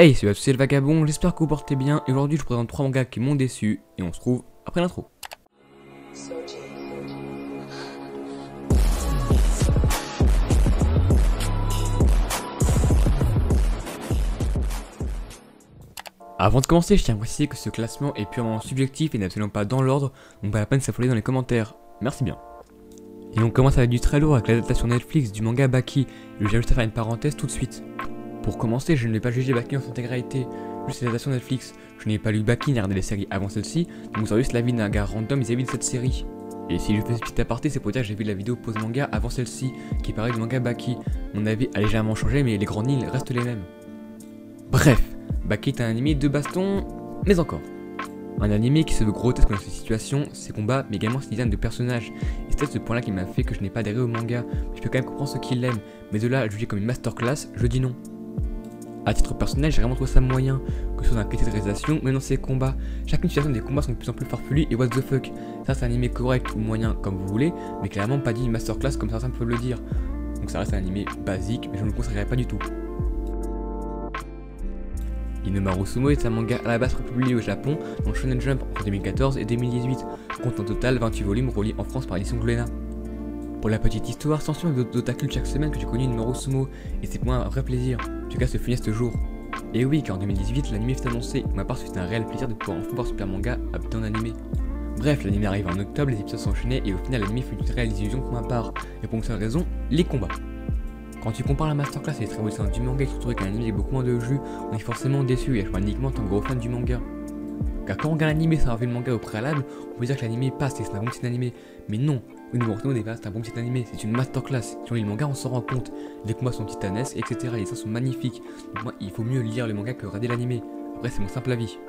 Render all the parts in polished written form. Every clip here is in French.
Hey, c'est le vagabond, j'espère que vous portez bien et aujourd'hui je vous présente 3 mangas qui m'ont déçu et on se retrouve après l'intro. Avant de commencer, je tiens à préciser que ce classement est purement subjectif et n'est absolument pas dans l'ordre, donc pas la peine de s'affoler dans les commentaires. Merci bien. Et on commence avec du très lourd avec l'adaptation Netflix du manga Baki, et j'ai juste à faire une parenthèse tout de suite. Pour commencer, je ne vais pas juger Baki en son intégralité, juste l'adaptation Netflix. Je n'ai pas lu Baki ni regardé les séries avant celle-ci, donc vous aurez juste l'avis d'un gars random vis-à-vis de cette série. Et si je fais ce petit aparté, c'est pour dire que j'ai vu la vidéo pause manga avant celle-ci, qui parlait du manga Baki. Mon avis a légèrement changé, mais les grandes lignes restent les mêmes. Bref, Baki est un animé de baston, mais encore. Un animé qui se veut grotesque dans ses situations, ses combats, mais également ses designs de personnages. Et c'est ce point-là qui m'a fait que je n'ai pas adhéré au manga. Je peux quand même comprendre ceux qui l'aiment, mais de là à le juger comme une masterclass, je dis non. A titre personnel, j'ai vraiment trouvé ça moyen, que ce soit dans la qualité de réalisation, mais dans ses combats. Chacune situation des combats sont de plus en plus farfelus et what the fuck. Ça c'est un animé correct ou moyen comme vous voulez, mais clairement pas dit une masterclass comme certains peuvent le dire. Donc ça reste un animé basique, mais je ne le conseillerais pas du tout. Inomaru Sumo est un manga à la base publié au Japon dans Shonen Jump entre 2014 et 2018, compte en total 28 volumes reliés en France par l'édition Glénat. Pour la petite histoire, censure d'otaku chaque semaine que j'ai connu Inomaru Sumo, et c'est pour moi un vrai plaisir, en tout cas ce funeste jour. Et oui, car en 2018 l'anime fut annoncé, pour ma part c'était un réel plaisir de pouvoir enfin voir Super Manga adapté en animé. Bref, l'anime arrive en octobre, les épisodes s'enchaînaient et au final l'anime fut une réelle illusion pour ma part, et pour une seule raison, les combats. Quand tu compares la masterclass et les très beaux dessins du manga et que tu trouves qu'un anime avec beaucoup moins de jus, on est forcément déçu et je parle uniquement en tant que gros fan du manga. Car quand on regarde l'anime sans avoir vu le manga au préalable, on peut dire que l'anime passe et c'est un bon petit animé. Mais non, Inomaru Sumo n'est pas un bon petit animé, c'est une masterclass. Si on lit le manga, on s'en rend compte. Les combats sont titanesques, etc. Les dessins sont magnifiques. Donc moi, il faut mieux lire le manga que regarder l'anime. Après, c'est mon simple avis.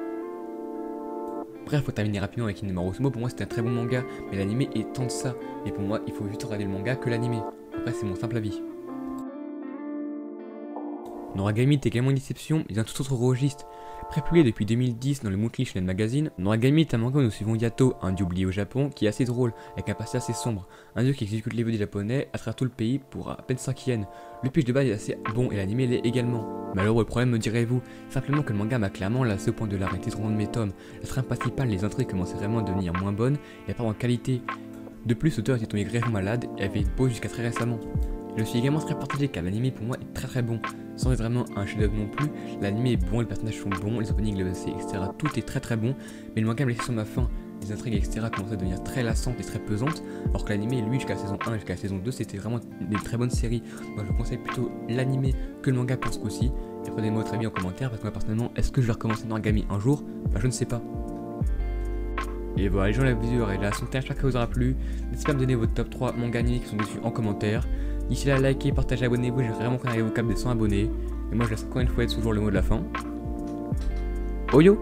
Bref, faut terminer rapidement avec Inomaru Sumo. Pour moi, c'était un très bon manga, mais l'anime est tant de ça. Et pour moi, il faut juste regarder le manga que l'anime. Après, c'est mon simple avis. Noragami est également une déception, mais d'un tout autre registre. Prépublié depuis 2010 dans le Monthly Shonen Magazine, Noragami est un manga où nous suivons Yato, un dieu oublié au Japon, qui est assez drôle, avec un passé assez sombre. Un dieu qui exécute les vœux des japonais à travers tout le pays pour à peine 5 yens. Le pitch de base est assez bon et l'anime l'est également. Malheureux problème me direz-vous, simplement que le manga m'a clairement lassé au point de l'arrêter trop long de mes tomes. La trame principale, les intrigues commençaient vraiment à devenir moins bonnes et à part en qualité. De plus, l'auteur était tombé grièvement malade et avait une pause jusqu'à très récemment. Je suis également très partagé car l'anime pour moi est très bon, sans être vraiment un chef-d'œuvre non plus. L'anime est bon, les personnages sont bons, les openings, les OC, etc. Tout est très bon, mais le manga me laisse sur ma faim. Les intrigues, etc. commencent à devenir très lassantes et très pesantes, alors que l'anime, lui, jusqu'à la saison 1 et jusqu'à la saison 2, c'était vraiment des très bonnes séries. Moi, je conseille plutôt l'anime que le manga pour ce coup-ci. Et prenez-moi votre avis en commentaire, parce que moi, personnellement, est-ce que je vais recommencer Noragami un jour? Bah, je ne sais pas. Et voilà, les gens, la vidéo est là, j'espère que ça vous aura plu. N'hésitez pas à me donner votre top 3 mangas animés qui sont dessus en commentaire. D'ici là, likez, partagez, abonnez-vous, j'ai vraiment qu'on arrive au cap des 100 abonnés. Et moi je laisse encore une fois être toujours le mot de la fin. Oyo!